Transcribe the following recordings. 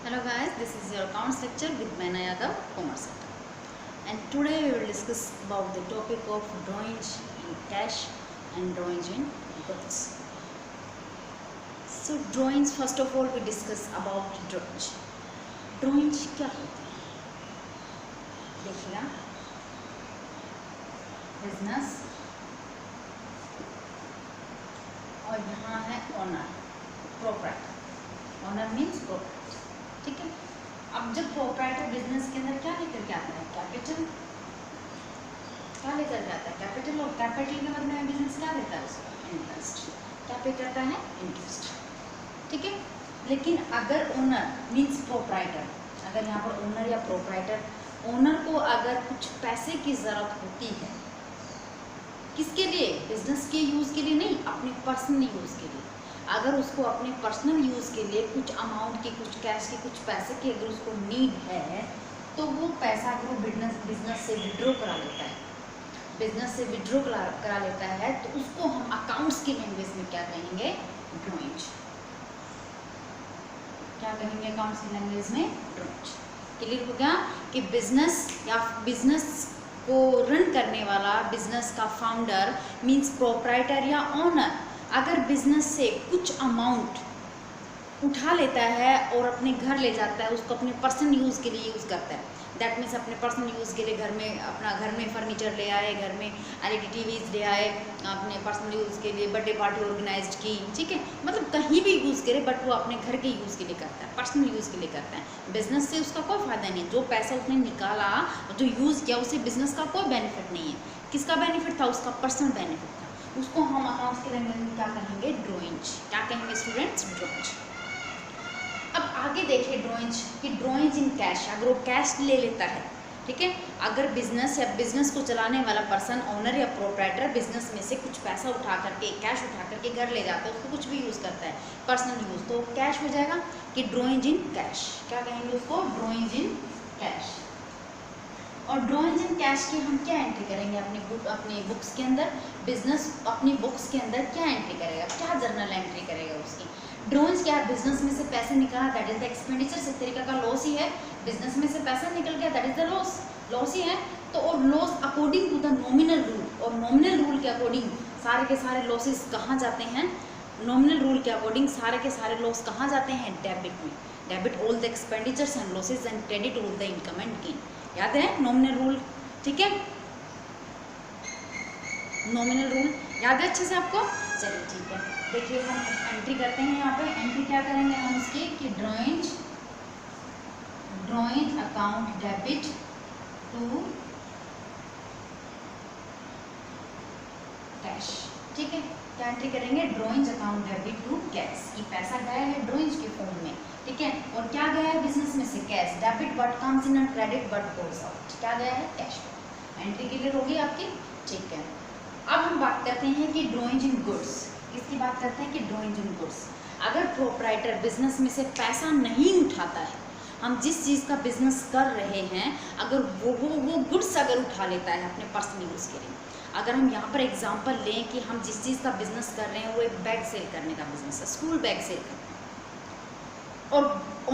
Hello guys, this is your accounts lecture with Maina Yadav, Commerce Center. And today we will discuss about the topic of drawings in cash and drawings in goods. So drawings, first of all we discuss about drawings. Drawings क्या होते हैं? देखिएगा, business और यहाँ है owner, proprietor. Owner means proprietor. ठीक है. अब जब प्रोप्राइटर बिजनेस के अंदर क्या लेकर के आता है? कैपिटल. क्या लेकर के आता है? कैपिटल. और कैपिटल के बदले में बिजनेस क्या देता है उसको? इंटरेस्ट. क्या पे करता है? इंटरेस्ट. ठीक है. लेकिन अगर ओनर मीन्स प्रोप्राइटर, अगर यहाँ पर ओनर या प्रोप्राइटर, ओनर को अगर कुछ पैसे की ज़रूरत होती है, किसके लिए? बिजनेस के यूज़ के लिए नहीं, अपने पर्सनल यूज़ के लिए. अगर उसको अपने पर्सनल यूज़ के लिए कुछ अमाउंट की, कुछ कैश की, कुछ पैसे की अगर उसको नीड है, तो वो पैसा अगर वो बिजनेस से विड्रॉ करा लेता है, बिजनेस से विड्रॉ करा लेता है, तो उसको हम अकाउंट्स की लैंग्वेज में क्या कहेंगे? ड्रॉइंग. क्या कहेंगे अकाउंट्स की लैंग्वेज में? ड्रॉइंग. क्लियर हो गया कि बिजनेस या बिजनेस को रन करने वाला, बिजनेस का फाउंडर मीन्स प्रोप्राइटर या ओनर अगर बिजनेस से कुछ अमाउंट उठा लेता है और अपने घर ले जाता है, उसको अपने पर्सनल यूज़ के लिए यूज़ करता है. दैट मीन्स अपने पर्सनल यूज़ के लिए घर में, अपना घर में फर्नीचर ले आए, घर में एलईडी टीवीज ले आए, अपने पर्सनल यूज़ के लिए बर्थडे पार्टी ऑर्गेनाइज की. ठीक है. मतलब कहीं भी यूज़ करे, बट वो अपने घर के यूज़ के लिए करता है, पर्सनल यूज़ के लिए करता है. बिजनेस से उसका कोई फ़ायदा नहीं है. जो पैसा उसने निकाला, जो यूज़ किया, उसे बिजनेस का कोई बेनिफिट नहीं है. किसका बेनिफिट था? उसका पर्सनल बेनिफिट था. उसको हम अकाउंट्स के लैंग्वेज में क्या कहेंगे? ड्रॉइंग. क्या कहेंगे स्टूडेंट्स? ड्रॉइंग. अब आगे देखिए ड्रॉइंग कि ड्रॉइंग इन कैश, अगर वो कैश ले लेता है, ठीक है, अगर बिजनेस या बिजनेस को चलाने वाला पर्सन, ओनर या प्रोप्राइटर बिजनेस में से कुछ पैसा उठा करके, कैश उठा करके घर ले जाता है, उसको कुछ भी यूज़ करता है, पर्सनल यूज़, तो कैश हो जाएगा कि ड्रॉइंग इन कैश. क्या कहेंगे उसको? Drawing in cash. और ड्रॉइंग इन कैश की हम क्या एंट्री करेंगे अपनी बुक्स के अंदर? बिजनेस अपनी बुक्स के अंदर क्या एंट्री करेगा? क्या जर्नल एंट्री करेगा उसकी? ड्रॉइंग्स क्या? बिजनेस में से पैसे निकाला, दैट इज द एक्सपेंडिचर. से तरीका का लॉस ही है. बिजनेस में से पैसा निकल गया, that is the loss. Loss ही है. तो और loss according to the nominal rule, और नॉमिनल रूल के अकॉर्डिंग सारे के सारे लॉसेस कहाँ जाते हैं? नॉमिनल रूल के अकॉर्डिंग सारे के सारे लॉस कहाँ जाते हैं? डेबिट में. Debit all the expenditures and losses and credit all the income and gain. याद है नॉमिनल रूल? ठीक है, नॉमिनल रूल याद है अच्छे से आपको? चलिए ठीक है. देखिए हम एंट्री करते हैं. यहाँ पे एंट्री क्या करेंगे हम उसकी कि drawing account debit to cash. ठीक है. क्या एंट्री करेंगे? Drawing account debit to cash. कि पैसा गया है ड्रॉइंग के फॉर्म में, ठीक है, और क्या गया है बिजनेस में से? Cash. Debit but comes in and credit but goes out. क्या गया है? कैश. एंट्री क्लियर होगी आपकी? ठीक है. अब हम बात करते हैं कि ड्रॉइंग इन गुड्स. इसकी बात करते हैं कि ड्रॉइंग इन गुड्स, अगर प्रोप्राइटर बिजनेस में से पैसा नहीं उठाता है, हम जिस चीज़ का बिजनेस कर रहे हैं, अगर वो गुड्स अगर उठा लेता है अपने पर्सनल यूज़ के लिए. अगर हम यहाँ पर एग्जांपल लें कि हम जिस चीज़ का बिजनेस कर रहे हैं वो एक बैग सेल करने का बिजनेस है, स्कूल बैग सेल करना है, और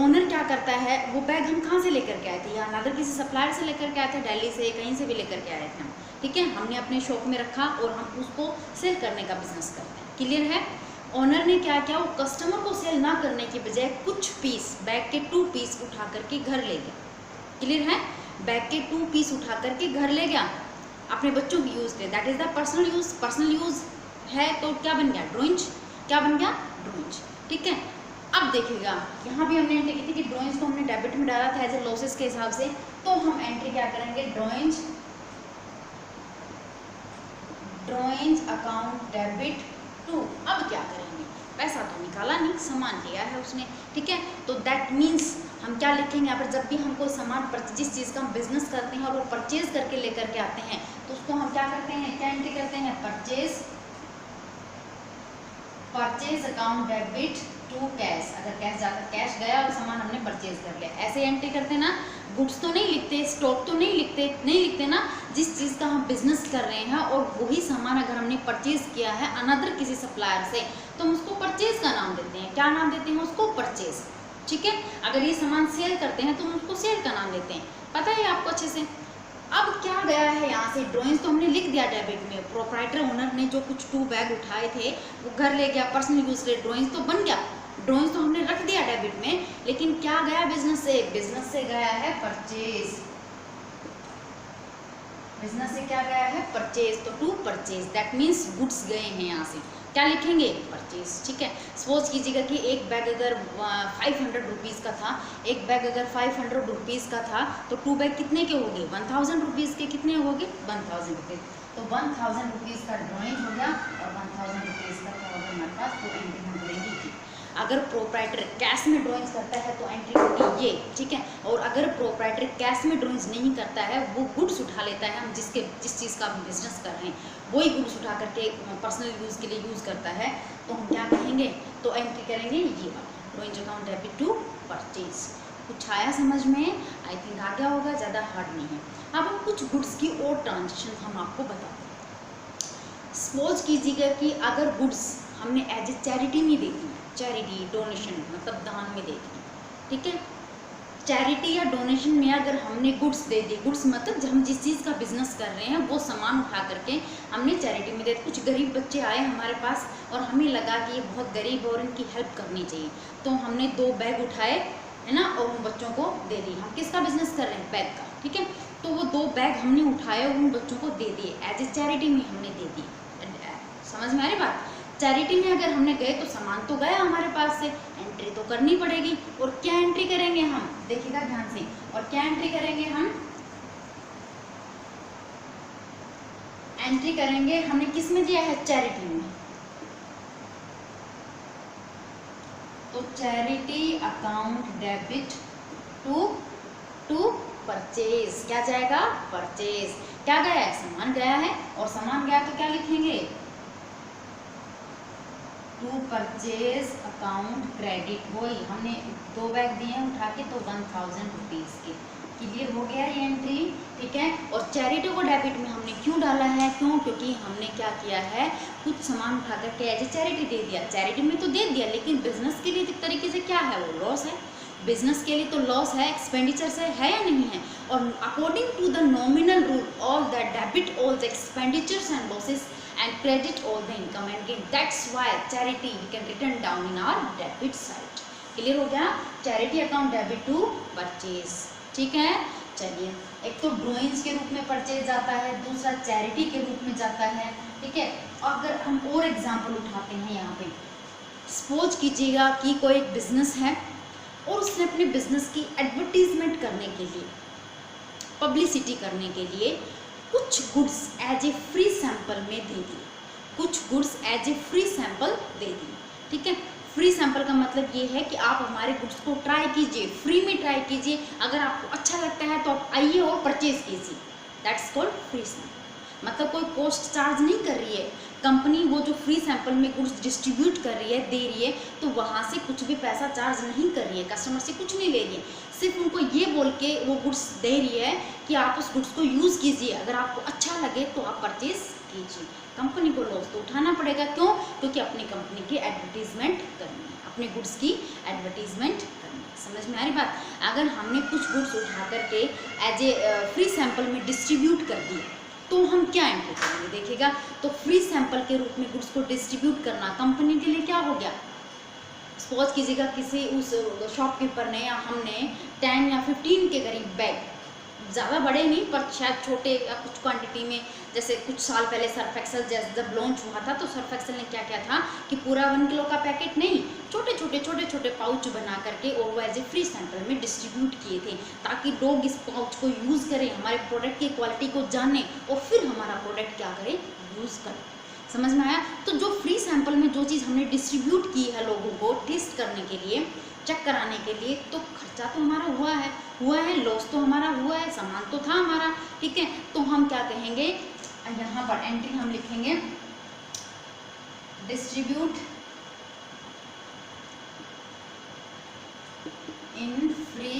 ओनर क्या करता है? वो बैग हम कहाँ से लेकर के आए थे? या अनदर किसी सप्लायर से लेकर के आए थे, दिल्ली से, कहीं से भी लेकर के आए थे हम. ठीक है. हमने अपने शॉप में रखा और हम उसको सेल करने का बिजनेस करते हैं. क्लियर है? ओनर ने क्या किया? वो कस्टमर को सेल ना करने की बजाय कुछ पीस, बैग के 2 पीस उठा करके घर ले गया. क्लियर है? बैग के 2 पीस उठा करके घर ले गया अपने बच्चों की यूज़ के. That is the personal use. Personal use है तो क्या बन गया? ड्रॉइंग. क्या बन गया? ड्रॉइंग. ठीक है. अब देखिएगा यहाँ भी हमने एंट्री की थी कि ड्रॉइंग्स को हमने डेबिट में डाला था एज ए लॉसेस के हिसाब से, तो हम एंट्री क्या करेंगे? Drawing account debit to. अब क्या करेंगे? पैसा तो निकाला नहीं, सामान लिया है उसने. ठीक है. तो दैट मीन्स हम क्या लिखेंगे यहाँ पर? जब भी हम कोई सामान, जिस चीज़ का हम बिजनेस करते हैं और वो परचेज करके लेकर के आते हैं, तो उसको हम क्या करते हैं? क्या एंट्री करते हैं? Purchase account debit to cash. अगर कैश जाकर कैश गया और सामान हमने परचेज कर लिया, ऐसे एंट्री करते ना. गुड्स तो नहीं लिखते, स्टॉक तो नहीं लिखते ना. जिस चीज़ का हम बिजनेस कर रहे हैं और वही सामान अगर हमने परचेज किया है अनदर किसी सप्लायर से, तो हम उसको परचेज का नाम देते हैं. क्या नाम देते हैं उसको? परचेज. ठीक है। अगर ये सामान सेल करते हैं तो हम उसको सेल का नाम देते हैं, पता है आपको अच्छे से। अब क्या गया है यहाँ से, ड्राइंग्स तो हमने लिख दिया डेबिट में, प्रोप्राइटर ओनर ने जो कुछ 2 बैग उठाए थे वो घर ले गया, पर्सनल यूज के ड्राइंग्स तो बन गया, ड्राइंग्स तो हमने रख दिया डेबिट में, लेकिन क्या गया बिजनेस से, बिजनेस से गया है परचेज, बिजनेस से क्या गया है परचेज, तो to purchase that means goods गए हैं यहाँ से, क्या लिखेंगे परचेज, ठीक है। सपोज कीजिएगा कि एक बैग अगर 500 रुपीज़ का था, एक बैग अगर 500 रुपीज़ का था तो 2 बैग कितने के हो गए 1000 रुपीज़ के, कितने हो गए 1000 रुपीज़, तो 1000 रुपीज़ का ड्राइंग हो गया और 1000 रुपीज़ का क्या होगा हमारे पास, तो एंट्री हम करेंगे ये। अगर प्रोप्राइटर कैश में ड्राइंग्स करता है तो एंट्री होगी ये, ठीक है। और अगर प्रोप्राइटर कैश में ड्राइंग्स नहीं करता है, वो गुड्स उठा लेता है, हम जिस चीज़ का हम बिजनेस कर रहे हैं वही गुड्स उठा करके पर्सनल यूज़ के लिए यूज़ करता है, तो हम क्या कहेंगे, तो एंट्री करेंगे ये वाला, drawing account debit to purchase. कुछ आया समझ में, आई थिंक आ गया होगा, ज़्यादा हार्ड नहीं है। अब हम कुछ गुड्स की और ट्रांजेक्शन हम आपको बताते हैं। सपोज कीजिएगा कि अगर गुड्स हमने एज ए चैरिटी में दे दी, चैरिटी डोनेशन मतलब दान में दे दी, ठीक है। चैरिटी या डोनेशन में अगर हमने गुड्स दे दी, गुड्स मतलब हम जिस चीज़ का बिजनेस कर रहे हैं वो सामान उठा करके हमने चैरिटी में दे दी। कुछ गरीब बच्चे आए हमारे पास और हमें लगा कि ये बहुत गरीब है और इनकी हेल्प करनी चाहिए, तो हमने 2 बैग उठाए है ना और उन बच्चों को दे दी। हम किसका बिजनेस कर रहे हैं, बैग का, ठीक है। तो वो 2 बैग हमने उठाए और उन बच्चों को दे दिए, एज ए चैरिटी में हमने दे दी। समझ में आ रही बात, चैरिटी में अगर हमने गए तो सामान तो गया हमारे पास से, एंट्री तो करनी पड़ेगी। और क्या एंट्री करेंगे हम, देखिएगा ध्यान से, और क्या एंट्री करेंगे हम, एंट्री करेंगे हमने किस में दिया है, चैरिटी में, तो charity account debit to purchase, क्या जाएगा परचेज, क्या गया है सामान गया है, और सामान गया तो क्या लिखेंगे, टू परचेज अकाउंट क्रेडिट, वही हमने 2 बैग दिए उठा के तो 1000 रुपीज़ के, क्लियर हो गया ये एंट्री, ठीक है। और चैरिटी को डेबिट में हमने क्यों डाला है, क्यों, क्योंकि हमने क्या किया है, कुछ सामान उठा करके एज ए चैरिटी दे दिया, चैरिटी में तो दे दिया लेकिन बिजनेस के लिए एक तरीके से क्या है, वो लॉस है, बिजनेस के लिए तो लॉस है, एक्सपेंडिचर है या नहीं है। और according to the nominal rule all the debit all the expenditures and losses and credit all the income and gain, that's why charity we can written down in our debit side। Clear हो गया, charity account debit to purchase, ठीक है। चलिए, एक तो drawings के रूप में परचेज जाता है, दूसरा चैरिटी के रूप में जाता है, ठीक है। अगर हम और एग्जांपल उठाते हैं यहाँ पे, सपोज कीजिएगा कि कोई एक बिजनेस है और उसने अपने बिजनेस की एडवर्टीजमेंट करने के लिए, पब्लिसिटी करने के लिए कुछ goods as a free sample में दे दी, कुछ goods as a free sample दे दी, ठीक है। फ्री सैंपल का मतलब ये है कि आप हमारे गुड्स को ट्राई कीजिए, फ्री में ट्राई कीजिए, अगर आपको अच्छा लगता है तो आप आइए और परचेज कीजिए, दैट्स कॉल्ड फ्री सैंपल। मतलब कोई कॉस्ट चार्ज नहीं कर रही है कंपनी, वो जो फ्री सैंपल में गुड्स डिस्ट्रीब्यूट कर रही है, दे रही है, तो वहाँ से कुछ भी पैसा चार्ज नहीं कर रही है, कस्टमर से कुछ नहीं ले रही है, सिर्फ उनको ये बोल के वो गुड्स दे रही है कि आप उस गुड्स को यूज़ कीजिए, अगर आपको अच्छा लगे तो आप परचेज कीजिए। कंपनी को लॉस तो उठाना पड़ेगा, क्यों, क्योंकि अपनी कंपनी की एडवर्टीजमेंट करनी है, अपने गुड्स की एडवर्टीजमेंट करनी है। समझ में आ रही बात, अगर हमने कुछ गुड्स उठा करके एज ए फ्री सैंपल में डिस्ट्रीब्यूट कर दिए तो हम क्या एंट्री करेंगे, देखिएगा। तो फ्री सैंपल के रूप में गुड्स को डिस्ट्रीब्यूट करना कंपनी के लिए क्या हो गया, सपोज कीजिएगा किसी उस शॉपकीपर ने या हमने 10 या 15 के करीब बैग, ज़्यादा बड़े नहीं पर शायद छोटे या कुछ क्वांटिटी में, जैसे कुछ साल पहले सर्फ एक्सेल जब लॉन्च हुआ था तो सर्फ एक्सेल ने क्या किया था कि पूरा 1 किलो का पैकेट नहीं, छोटे छोटे पाउच बना करके और वो एज ए फ्री सैंपल में डिस्ट्रीब्यूट किए थे, ताकि लोग इस पाउच को यूज़ करें, हमारे प्रोडक्ट की क्वालिटी को जाने और फिर हमारा प्रोडक्ट क्या करें, यूज़ करें। समझ में आया। तो जो फ्री सैंपल में जो चीज़ हमने डिस्ट्रीब्यूट की है लोगों को टेस्ट करने के लिए, चेक कराने के लिए, तो खर्चा तो हमारा हुआ है, लॉस तो हमारा हुआ है, सामान तो था हमारा, ठीक है। तो हम क्या कहेंगे, यहाँ पर एंट्री हम लिखेंगे distribute in free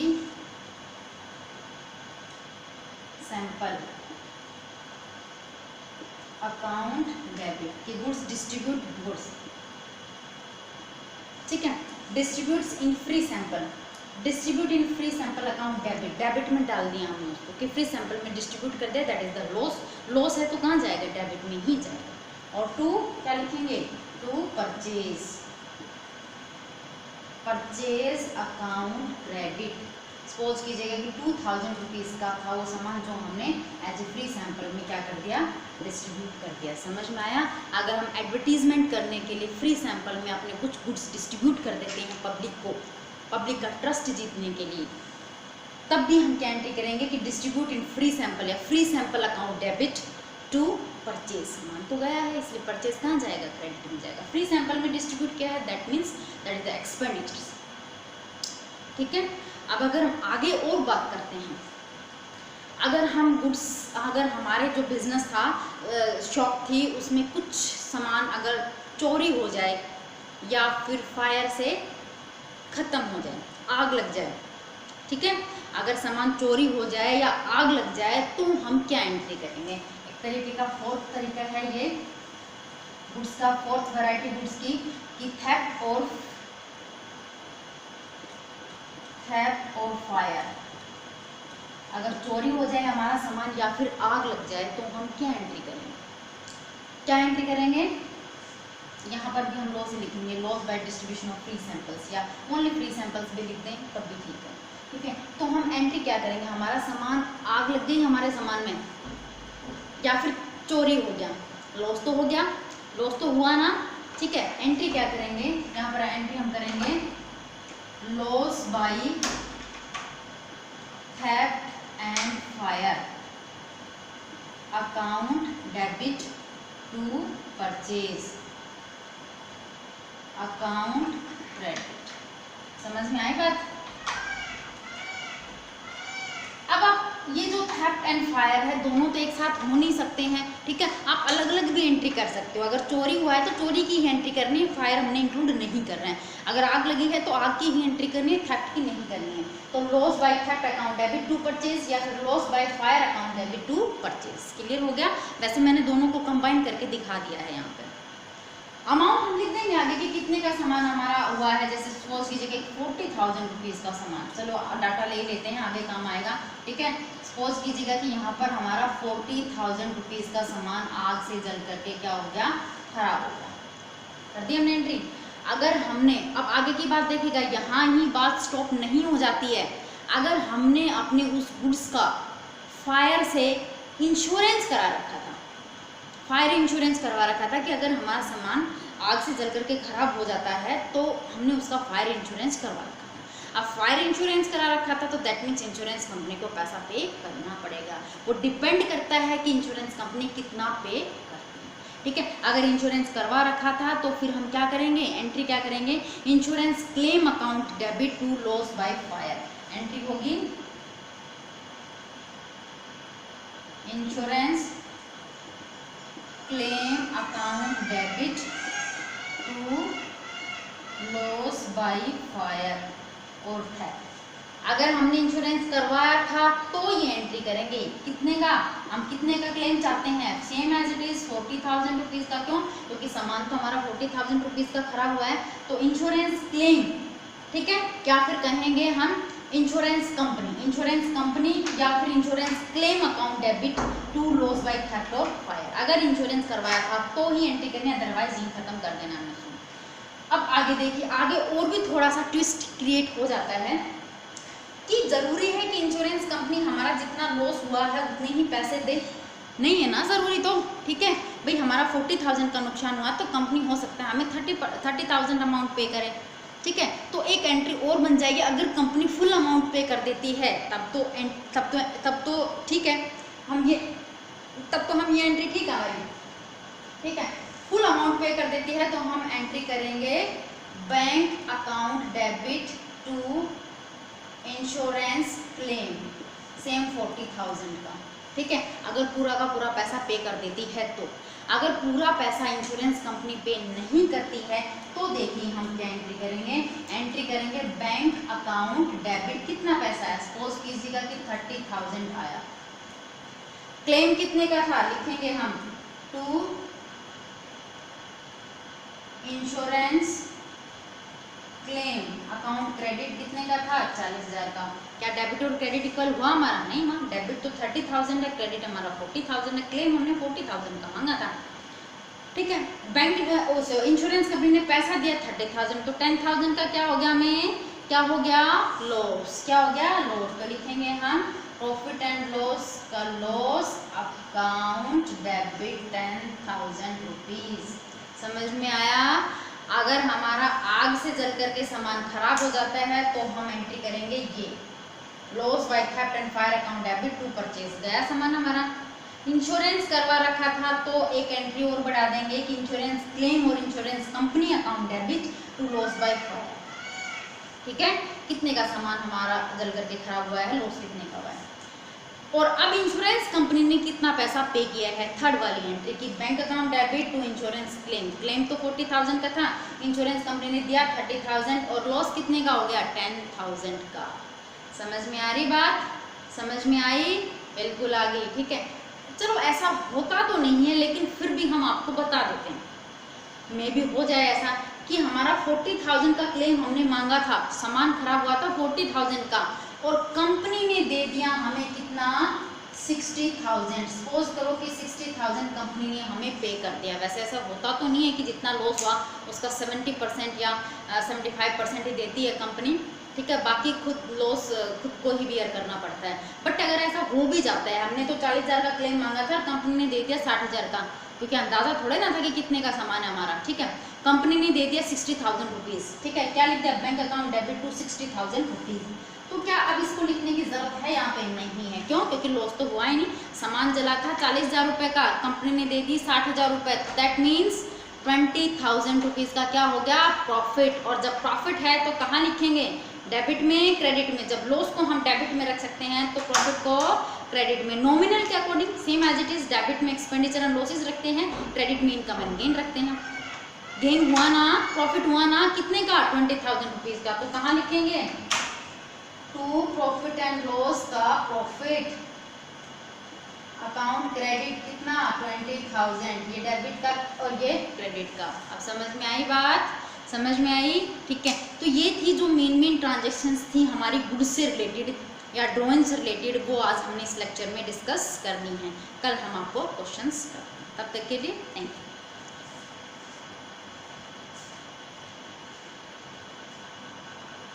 sample account debit, कि गुड्स डिस्ट्रीब्यूट गुड्स, ठीक है। Distributes in free sample, distribute in free sample account debit, debit में डाल दिया हमने उसको कि फ्री सैंपल में डिस्ट्रीब्यूट कर दिया, that is the loss, loss है तो कहाँ जाएगा, डेबिट में ही जाएगा। और टू क्या लिखेंगे, to purchase, purchase account credit, suppose कीजिएगा कि 2000 रुपीज़ का था वो सामान जो हमने एज ए फ्री सैंपल में क्या कर दिया, डिस्ट्रीब्यूट कर दिया। समझ में आया? अगर हम एडवर्टीजमेंट करने के लिए फ्री सैंपल में अपने कुछ गुड्स डिस्ट्रीब्यूट कर देते हैं पब्लिक को, पब्लिक का ट्रस्ट जीतने के लिए, तब भी हम क्या एंट्री करेंगे कि डिस्ट्रीब्यूट इन फ्री सैंपल या free sample account debit to purchase, सामान तो गया है इसलिए परचेज कहाँ जाएगा, क्रेडिट में जाएगा। फ्री सैंपल में डिस्ट्रीब्यूट क्या है, that means that is the expenditures. ठीक है, अब अगर हम आगे और बात करते हैं, अगर हम गुड्स, अगर हमारे जो बिजनेस था, शॉप थी, उसमें कुछ सामान अगर चोरी हो जाए या फिर फायर से ख़त्म हो जाए, आग लग जाए, ठीक है, अगर सामान चोरी हो जाए या आग लग जाए तो हम क्या एंट्री करेंगे। एक तरीके का फोर्थ तरीका है ये गुड्स का, फोर्थ वैरायटी गुड्स की कि थेफ्ट और फायर, अगर चोरी हो जाए हमारा सामान या फिर आग लग जाए तो हम क्या एंट्री करेंगे, क्या एंट्री करेंगे। यहाँ पर भी हम लॉस ही लिखेंगे, loss by distribution of free samples, या ओनली फ्री सैंपल्स भी लिखते हैं तब भी ठीक है। ठीक है, तो हम एंट्री क्या करेंगे, हमारा सामान आग लग गई हमारे सामान में या फिर चोरी हो गया, लॉस तो हो गया, लॉस तो हुआ ना। ठीक है, एंट्री क्या करेंगे, यहाँ पर एंट्री हम करेंगे loss by theft and fire account debit to purchase account credit. समझ में आई बात? अब आप ये जो थेफ्ट एंड फायर है दोनों तो एक साथ हो नहीं सकते हैं। ठीक है, आप अलग अलग भी एंट्री कर सकते हो। अगर चोरी हुआ है तो चोरी की ही एंट्री करनी है, फायर हमने इंक्लूड नहीं कर रहे हैं। अगर आग लगी है तो आग की ही एंट्री करनी है, थेफ्ट की नहीं करनी है। तो loss by theft account debit to purchase या फिर loss by fire account debit to purchase. Clear हो गया? वैसे मैंने दोनों को कंबाइन करके दिखा दिया है। यहाँ पर अमाउंट हम लिख देंगे आगे कि कितने का सामान हमारा हुआ है। जैसे सपोज कीजिए कि 40,000 रुपीज़ का सामान, चलो डाटा ले लेते हैं, आगे काम आएगा। ठीक है, सपोज कीजिएगा कि यहाँ पर हमारा 40,000 रुपीज़ का सामान आग से जल करके क्या हो गया, खराब हो गया। कर दी हमने एंट्री। अगर हमने, अब आगे की बात देखिएगा, यहाँ ही बात स्टॉप नहीं हो जाती है। अगर हमने अपने उस गुड्स का फायर से इंश्योरेंस करा रखा था, फायर इंश्योरेंस करवा रखा था कि अगर हमारा सामान आग से जल करके खराब हो जाता है तो हमने उसका फायर इंश्योरेंस करवा रखा था। अब फायर इंश्योरेंस करा रखा था तो दैट मीन्स इंश्योरेंस कंपनी को पैसा पे करना पड़ेगा। वो डिपेंड करता है कि इंश्योरेंस कंपनी कितना पे करती है। ठीक है, अगर इंश्योरेंस करवा रखा था तो फिर हम क्या करेंगे, एंट्री क्या करेंगे, insurance claim account debit to loss by fire. Entry होगी insurance claim account debit to loss by fire और थेफ्ट। अगर हमने इंश्योरेंस करवाया था तो ये एंट्री करेंगे। कितने का, हम कितने का क्लेम चाहते हैं, same as it is 40,000 rupees का। क्यों? क्योंकि सामान तो हमारा 40,000 रुपीज़ का खराब हुआ है। तो इंश्योरेंस क्लेम, ठीक है, क्या फिर कहेंगे हम इंश्योरेंस कंपनी या फिर insurance claim account debit to loss by theft और फायर। अगर इंश्योरेंस करवाया था तो ही एंट्री करनी, अदरवाइज ये खत्म कर देना हमने। अब आगे देखिए, आगे और भी थोड़ा सा ट्विस्ट क्रिएट हो जाता है कि जरूरी है कि इंश्योरेंस कंपनी हमारा जितना लॉस हुआ है उतने ही पैसे दे, नहीं है ना ज़रूरी तो। ठीक है भाई, हमारा 40,000 का नुकसान हुआ तो कंपनी हो सकता है हमें 30,000 अमाउंट पे करे। ठीक है, तो एक एंट्री और बन जाएगी। अगर कंपनी फुल अमाउंट पे कर देती है तब तो ठीक है, हम ये एंट्री ठीक है हमारी। ठीक है, फुल अमाउंट पे कर देती है तो हम एंट्री करेंगे bank account debit to insurance claim, same 40,000 का। ठीक है, अगर पूरा का पूरा पैसा पे कर देती है तो। अगर पूरा पैसा इंश्योरेंस कंपनी पे नहीं करती है तो देखिए हम क्या एंट्री करेंगे, एंट्री करेंगे बैंक अकाउंट डेबिट। कितना पैसा है, सपोज कीजिएगा कि 30,000 आया। क्लेम कितने का था, लिखेंगे हम टू इंश्योरेंस क्लेम क्रेडिट कितने का था 40,000 का। क्या डेबिट और क्रेडिट इक्वल हुआ हमारा? नहीं माँ, डेबिट तो 30,000 है, क्रेडिट हमारा 40,000 है, क्लेम हमने 40,000 का मांगा था। ठीक है, बैंक इंश्योरेंस कंपनी ने पैसा दिया 30,000, तो 10,000 का क्या हो गया हमें, क्या हो गया लॉस, क्या हो गया लॉस। तो लिखेंगे हम प्रॉफिट एंड लॉस का लॉस अकाउंट डेबिट 10,000 रुपीज। समझ में आया? अगर हमारा आग से जल करके सामान खराब हो जाता है तो हम एंट्री करेंगे ये loss by theft and fire account debit to purchase, गया सामान हमारा। इंश्योरेंस करवा रखा था तो एक एंट्री और बढ़ा देंगे कि इंश्योरेंस क्लेम और insurance company account debit to loss by fire. ठीक है, कितने का सामान हमारा जल करके खराब हुआ है, लॉस कितने का हुआ है। और अब इंश्योरेंस कंपनी ने कितना पैसा पे किया है, थर्ड वाली एंट्री की bank account debit to insurance claim. Claim तो 40,000 का था, इंश्योरेंस कंपनी ने दिया 30,000 और लॉस कितने का हो गया 10,000 का। समझ में आ रही बात? समझ में आई? बिल्कुल आ गई। ठीक है, चलो ऐसा होता तो नहीं है लेकिन फिर भी हम आपको बता देते हैं, मे भी हो जाए ऐसा कि हमारा 40,000 का क्लेम हमने मांगा था, सामान खराब हुआ था 40,000 का और कंपनी ने दे दिया हमें कितना 60,000। सपोज करो कि 60,000 कंपनी ने हमें पे कर दिया। वैसे ऐसा होता तो नहीं है कि जितना लॉस हुआ उसका 70% या 75% ही देती है कंपनी। ठीक है, बाकी खुद लॉस खुद को ही बियर करना पड़ता है। बट अगर ऐसा हो भी जाता है, हमने तो 40,000 का क्लेम मांगा था, कंपनी ने दे दिया 60,000 का, क्योंकि अंदाजा थोड़े ना था कि कितने का सामान है हमारा। ठीक है, कंपनी ने दे दिया 60,000 रुपीज़। ठीक है, क्या लिख दिया bank account debit to 60,000 rupees. तो क्या अब इसको लिखने की जरूरत है? यहाँ पे नहीं है। क्यों? क्योंकि लॉस तो हुआ ही नहीं, सामान जला था 40,000 रुपये का, कंपनी ने दे दी 60,000 रुपये, दैट मीन्स 20,000 रुपीज़ का क्या हो गया प्रॉफिट। और जब प्रॉफिट है तो कहाँ लिखेंगे? डेबिट में, क्रेडिट में। जब लॉस को हम डेबिट में रख सकते हैं तो प्रॉफिट को क्रेडिट में। नॉमिनल के according same as it is, debit में एक्सपेंडिचर एंड लॉसेज रखते हैं, क्रेडिट में इनकम एंड गेन रखते हैं। गेन हुआ ना, प्रॉफिट हुआ ना, कितने का 20,000 रुपीज़ का, तो कहाँ लिखेंगे टू प्रॉफिट एंड लॉस का प्रॉफिट अकाउंट क्रेडिट कितना 20,000, ये डेबिट का और ये क्रेडिट का। अब समझ में आई बात? समझ में आई? ठीक है, तो ये थी जो मेन ट्रांजेक्शन्स थी हमारी गुड्स से रिलेटेड या ड्रॉइंग से रिलेटेड, वो आज हमने इस लेक्चर में डिस्कस करनी है। कल हम आपको क्वेश्चंस करते हैं। तब तक के लिए थैंक यू।